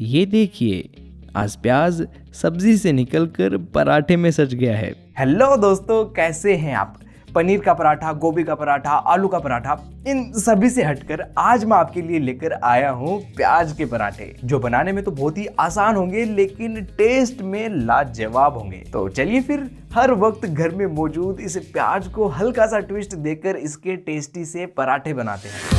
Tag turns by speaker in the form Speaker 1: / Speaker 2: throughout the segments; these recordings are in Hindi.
Speaker 1: ये देखिए, आज प्याज सब्जी से निकलकर पराठे में सज गया है।
Speaker 2: हेलो दोस्तों, कैसे हैं आप। पनीर का पराठा, गोभी का पराठा, आलू का पराठा, इन सभी से हटकर आज मैं आपके लिए लेकर आया हूँ प्याज के पराठे, जो बनाने में तो बहुत ही आसान होंगे लेकिन टेस्ट में लाजवाब होंगे। तो चलिए फिर हर वक्त घर में मौजूद इस प्याज को हल्का सा ट्विस्ट देकर इसके टेस्टी से पराठे बनाते हैं।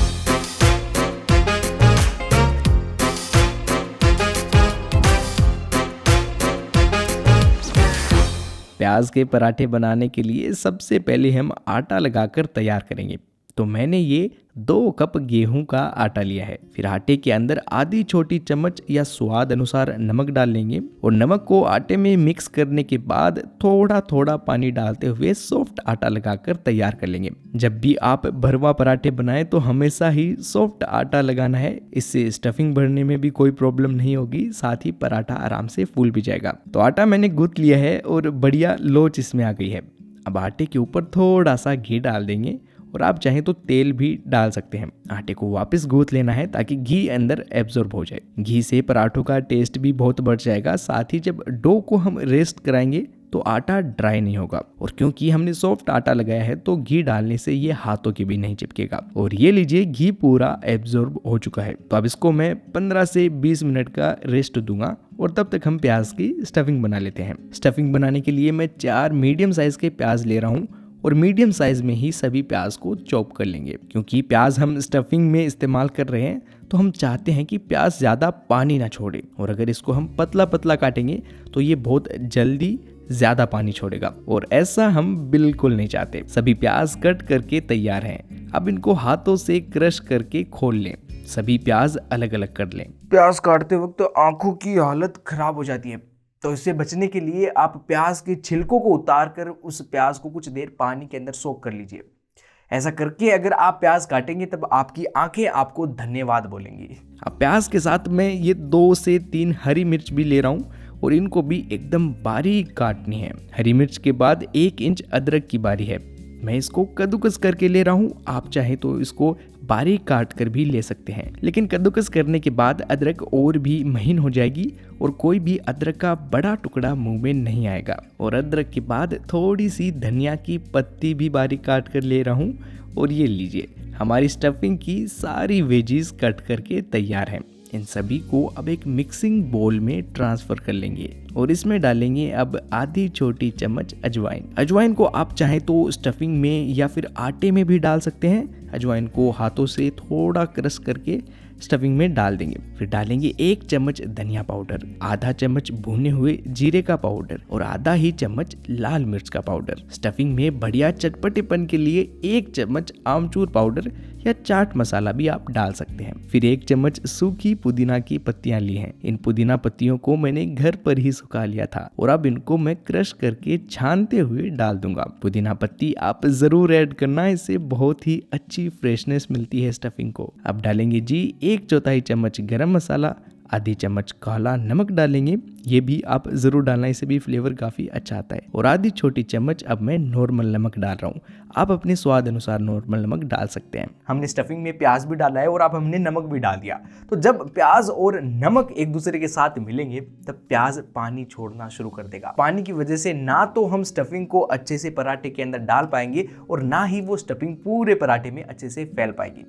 Speaker 1: प्याज के पराठे बनाने के लिए सबसे पहले हम आटा लगाकर तैयार करेंगे। तो मैंने ये 2 कप गेहूं का आटा लिया है। फिर आटे के अंदर आधी छोटी चम्मच या स्वाद अनुसार नमक डाल लेंगे और नमक को आटे में मिक्स करने के बाद थोड़ा थोड़ा पानी डालते हुए सॉफ्ट आटा लगाकर तैयार कर लेंगे। जब भी आप भरवा पराठे बनाएं तो हमेशा ही सॉफ्ट आटा लगाना है। इससे स्टफिंग भरने में भी कोई प्रॉब्लम नहीं होगी, साथ ही पराठा आराम से फूल भी जाएगा। तो आटा मैंने गूंथ लिया है और बढ़िया लोच इसमें आ गई है। अब आटे के ऊपर थोड़ा सा घी डाल देंगे और आप चाहें तो तेल भी डाल सकते हैं। आटे को वापस गूंथ लेना है ताकि घी अंदर एब्जॉर्ब हो जाए। घी से पराठों का टेस्ट भी बहुत बढ़ जाएगा। साथ ही जब डो को हम रेस्ट कराएंगे तो आटा ड्राई नहीं होगा, और क्योंकि हमने सॉफ्ट आटा लगाया है तो घी डालने से ये हाथों के भी नहीं चिपकेगा। और ये लीजिए, घी पूरा एब्जॉर्ब हो चुका है। तो अब इसको मैं 15 से 20 मिनट का रेस्ट दूंगा और तब तक हम प्याज की स्टफिंग बना लेते हैं। स्टफिंग बनाने के लिए मैं 4 मीडियम साइज के प्याज ले रहा हूँ और मीडियम साइज में ही सभी प्याज को चॉप कर लेंगे। क्योंकि प्याज हम स्टफिंग में इस्तेमाल कर रहे हैं तो हम चाहते हैं कि प्याज ज़्यादा पानी ना छोड़े, और अगर इसको हम पतला पतला काटेंगे तो ये बहुत जल्दी ज़्यादा पानी छोड़ेगा, और ऐसा हम बिल्कुल नहीं चाहते। सभी प्याज कट करके तैयार हैं। अब इनको हाथों से क्रश करके खोल लें। सभी प्याज अलग अलग कर लें।
Speaker 2: प्याज काटते वक्त तो आंखों की हालत खराब हो जाती है, तो इससे बचने के लिए आप प्याज के छिलकों को उतार कर उस प्याज को कुछ देर पानी के अंदर सोक कर लीजिए। ऐसा करके अगर आप प्याज काटेंगे तब आपकी आंखें आपको धन्यवाद बोलेंगी।
Speaker 1: अब प्याज के साथ मैं ये 2 से 3 हरी मिर्च भी ले रहा हूँ और इनको भी एकदम बारीक काटनी है। हरी मिर्च के बाद 1 इंच अदरक की बारी है। मैं इसको कद्दूकस करके ले रहा हूँ। आप चाहे तो इसको बारीक काट कर भी ले सकते हैं, लेकिन कद्दूकस करने के बाद अदरक और भी महीन हो जाएगी और कोई भी अदरक का बड़ा टुकड़ा मुंह में नहीं आएगा। और अदरक के बाद थोड़ी सी धनिया की पत्ती भी बारीक काट कर ले रहा हूँ। और ये लीजिए, हमारी स्टफिंग की सारी वेजीज कट करके तैयार हैं। इन सभी को अब एक मिक्सिंग बोल में ट्रांसफर कर लेंगे और इसमें डालेंगे अब आधी छोटी चम्मच अजवाइन। अजवाइन को आप चाहें तो स्टफिंग में या फिर आटे में भी डाल सकते हैं। अजवाइन को हाथों से थोड़ा क्रश करके स्टफिंग में डाल देंगे। फिर डालेंगे 1 चम्मच धनिया पाउडर, आधा चम्मच भुने हुए जीरे का पाउडर और आधा ही चम्मच लाल मिर्च का पाउडर। स्टफिंग में बढ़िया चटपटेपन के लिए 1 चम्मच आमचूर पाउडर या चाट मसाला भी आप डाल सकते हैं। फिर 1 चम्मच सूखी पुदीना की पत्तियां ली हैं। इन पुदीना पत्तियों को मैंने घर पर ही सुखा लिया था और अब इनको मैं क्रश करके छानते हुए डाल दूंगा। पुदीना पत्ती आप जरूर ऐड करना, इससे बहुत ही अच्छी फ्रेशनेस मिलती है स्टफिंग को। अब डालेंगे जी 1/4 चम्मच गरम मसाला, आधी चम्मच काला नमक डालेंगे। ये भी आप जरूर डालना, इससे भी फ्लेवर काफी अच्छा आता है। और आधी छोटी चम्मच अब मैं नॉर्मल नमक डाल रहा हूँ। आप अपने स्वाद अनुसार नॉर्मल नमक डाल सकते हैं।
Speaker 2: हमने स्टफिंग में प्याज भी डाला है और अब हमने नमक भी डाल दिया। तो जब प्याज और नमक एक दूसरे के साथ मिलेंगे तब प्याज पानी छोड़ना शुरू कर देगा। पानी की वजह से ना तो हम स्टफिंग को अच्छे से पराठे के अंदर डाल पाएंगे और ना ही वो स्टफिंग पूरे पराठे में अच्छे से फैल पाएगी।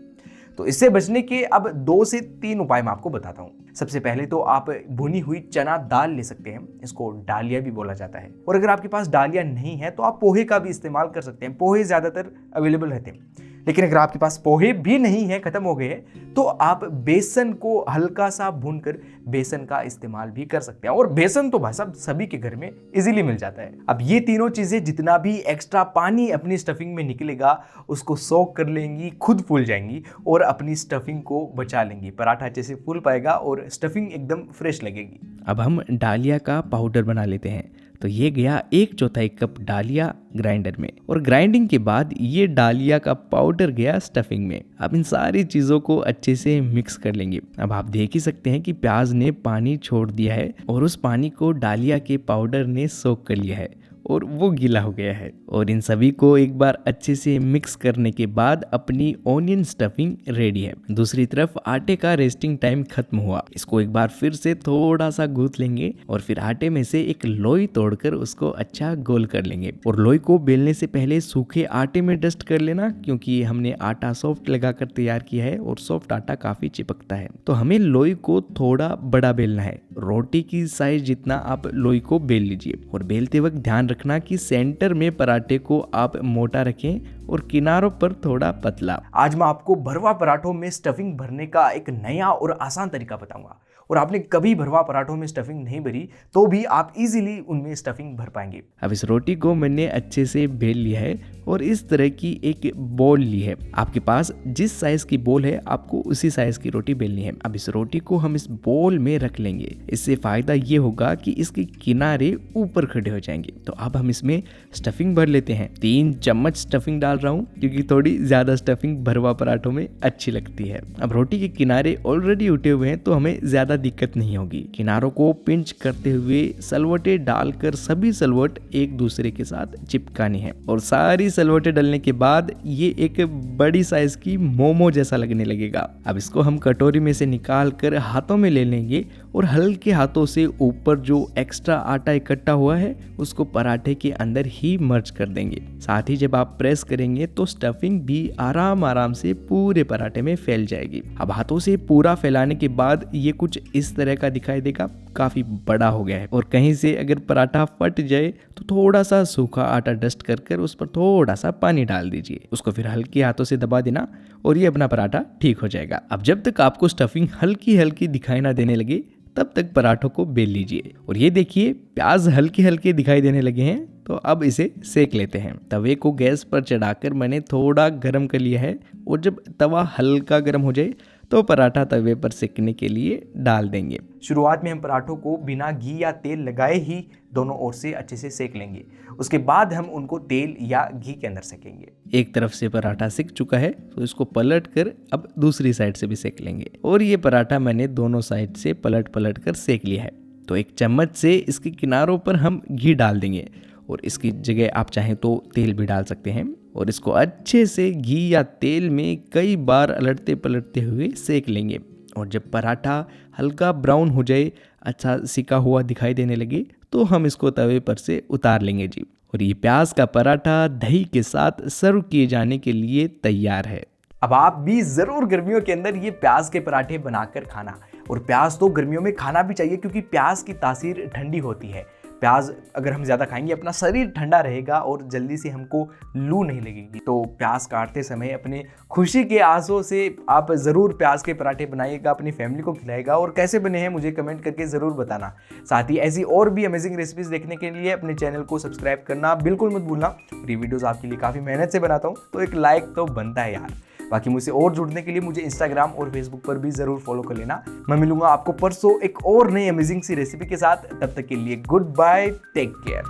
Speaker 2: तो इससे बचने के अब 2 से 3 उपाय मैं आपको बताता हूँ। सबसे पहले तो आप भुनी हुई चना दाल ले सकते हैं। इसको डालिया भी बोला जाता है। और अगर आपके पास डालिया नहीं है तो आप पोहे का भी इस्तेमाल कर सकते हैं। पोहे ज़्यादातर अवेलेबल रहते हैं। लेकिन अगर आपके पास पोहे भी नहीं है, खत्म हो गए हैं, तो आप बेसन को हल्का सा भूनकर बेसन का इस्तेमाल भी कर सकते हैं। और बेसन तो भाई साहब सभी के घर में इजीली मिल जाता है। अब ये तीनों चीजें जितना भी एक्स्ट्रा पानी अपनी स्टफिंग में निकलेगा उसको सोक कर लेंगी, खुद फूल जाएंगी और अपनी स्टफिंग को बचा लेंगी। पराठा अच्छे से फूल पाएगा और स्टफिंग एकदम फ्रेश लगेगी।
Speaker 1: अब हम डालिया का पाउडर बना लेते हैं। तो ये गया 1/4 कप डालिया ग्राइंडर में, और ग्राइंडिंग के बाद ये डालिया का पाउडर गया स्टफिंग में। अब इन सारी चीज़ों को अच्छे से मिक्स कर लेंगे। अब आप देख ही सकते हैं कि प्याज ने पानी छोड़ दिया है और उस पानी को डालिया के पाउडर ने सोख कर लिया है। और वो गीला हो गया है। और इन सभी को एक बार अच्छे से मिक्स करने के बाद अपनी ऑनियन स्टफिंग रेडी है। दूसरी तरफ आटे का रेस्टिंग टाइम खत्म हुआ। इसको एक बार फिर से थोड़ा सा गूंथ लेंगे और फिर आटे में से एक लोई तोड़कर उसको अच्छा गोल कर लेंगे। और लोई को बेलने से पहले सूखे आटे में डस्ट कर लेना, क्योंकि हमने आटा सॉफ्ट लगाकर तैयार किया है और सॉफ्ट आटा काफी चिपकता है। तो हमें लोई को थोड़ा बड़ा बेलना है, रोटी की साइज जितना आप लोई को बेल लीजिए। और बेलते वक्त ध्यान रखना कि सेंटर में पराठे को आप मोटा रखें और किनारों पर थोड़ा पतला।
Speaker 2: आज मैं आपको भरवा पराठों में स्टफिंग भरने का एक नया और आसान तरीका बताऊंगा। और आपने कभी भरवा पराठों में स्टफिंग नहीं भरी तो भी आप इजीली उनमें स्टफिंग भर पाएंगे।
Speaker 1: अब इस रोटी को मैंने अच्छे से बेल लिया है और इस तरह की एक बॉल ली है। आपके पास जिस साइज की बॉल है आपको उसी साइज की रोटी बेलनी है। अब इस रोटी को हम इस बॉल में रख लेंगे। इससे फायदा ये होगा कि इसके किनारे ऊपर खड़े हो जाएंगे। तो अब हम इसमें स्टफिंग भर लेते हैं। 3 चम्मच स्टफिंग डाल रहा हूँ, क्योंकि थोड़ी ज्यादा स्टफिंग भरवा पराठों में अच्छी लगती है। अब रोटी के किनारे ऑलरेडी उठे हुए हैं तो हमें ज्यादा दिक्कत नहीं होगी। किनारों को पिंच करते हुए सलवटे डालकर सभी सलवट एक दूसरे के साथ चिपकानी है। और सारी सलवटे डालने के बाद ये एक बड़ी साइज की मोमो जैसा लगने लगेगा। अब इसको हम कटोरी में से निकाल कर हाथों में ले लेंगे और हल्के हाथों से ऊपर जो एक्स्ट्रा आटा इकट्ठा हुआ है उसको पराठे के अंदर ही मर्ज कर देंगे। साथ ही जब आप प्रेस करेंगे तो स्टफिंग भी आराम से पूरे पराठे में फैल जाएगी। अब हाथों से पूरा फैलाने के बाद ये कुछ इस तरह का दिखाई देगा, काफी बड़ा हो गया है। और कहीं से अगर पराठा फट जाए तो थोड़ा सा सूखा आटा डस्ट कर उस पर थोड़ा सा पानी डाल दीजिए। उसको फिर हल्के हाथों से दबा देना और ये अपना पराठा ठीक हो जाएगा। अब जब तक आपको स्टफिंग हल्की हल्की दिखाई ना देने लगे तब तक पराठों को बेल लीजिए। और ये देखिए प्याज हल्के हल्के दिखाई देने लगे हैं, तो अब इसे सेक लेते हैं। तवे को गैस पर चढ़ाकर मैंने थोड़ा गर्म कर लिया है और जब तवा हल्का गर्म हो जाए तो पराठा तवे पर सेकने के लिए डाल देंगे।
Speaker 2: शुरुआत में हम पराठों को बिना घी या तेल लगाए ही दोनों ओर से अच्छे से सेक लेंगे। उसके बाद हम उनको तेल या घी के अंदर सेकेंगे।
Speaker 1: एक तरफ से पराठा सिक चुका है तो इसको पलट कर अब दूसरी साइड से भी सेक लेंगे। और ये पराठा मैंने दोनों साइड से पलट कर सेक लिया है। तो एक चम्मच से इसके किनारों पर हम घी डाल देंगे और इसकी जगह आप चाहें तो तेल भी डाल सकते हैं। और इसको अच्छे से घी या तेल में कई बार अलटते पलटते हुए सेक लेंगे। और जब पराठा हल्का ब्राउन हो जाए, अच्छा सिका हुआ दिखाई देने लगे, तो हम इसको तवे पर से उतार लेंगे जी। और ये प्याज का पराठा दही के साथ सर्व किए जाने के लिए तैयार है।
Speaker 2: अब आप भी जरूर गर्मियों के अंदर ये प्याज के पराठे बनाकर खाना। और प्याज तो गर्मियों में खाना भी चाहिए, क्योंकि प्याज की तासीर ठंडी होती है। प्याज अगर हम ज़्यादा खाएंगे अपना शरीर ठंडा रहेगा और जल्दी से हमको लू नहीं लगेगी। तो प्याज काटते समय अपने खुशी के आंसू से आप ज़रूर प्याज के पराठे बनाइएगा, अपनी फैमिली को खिलाएगा। और कैसे बने हैं मुझे कमेंट करके ज़रूर बताना। साथ ही ऐसी और भी अमेजिंग रेसिपीज़ देखने के लिए अपने चैनल को सब्सक्राइब करना बिल्कुल मत भूलना। ये वीडियोज़ आपके लिए काफ़ी मेहनत से बनाता हूँ, तो एक लाइक तो बनता है यार। बाकी मुझसे और जुड़ने के लिए मुझे इंस्टाग्राम और फेसबुक पर भी जरूर फॉलो कर लेना। मैं मिलूंगा आपको परसों एक और नई अमेजिंग सी रेसिपी के साथ। तब तक के लिए गुड बाय, टेक केयर।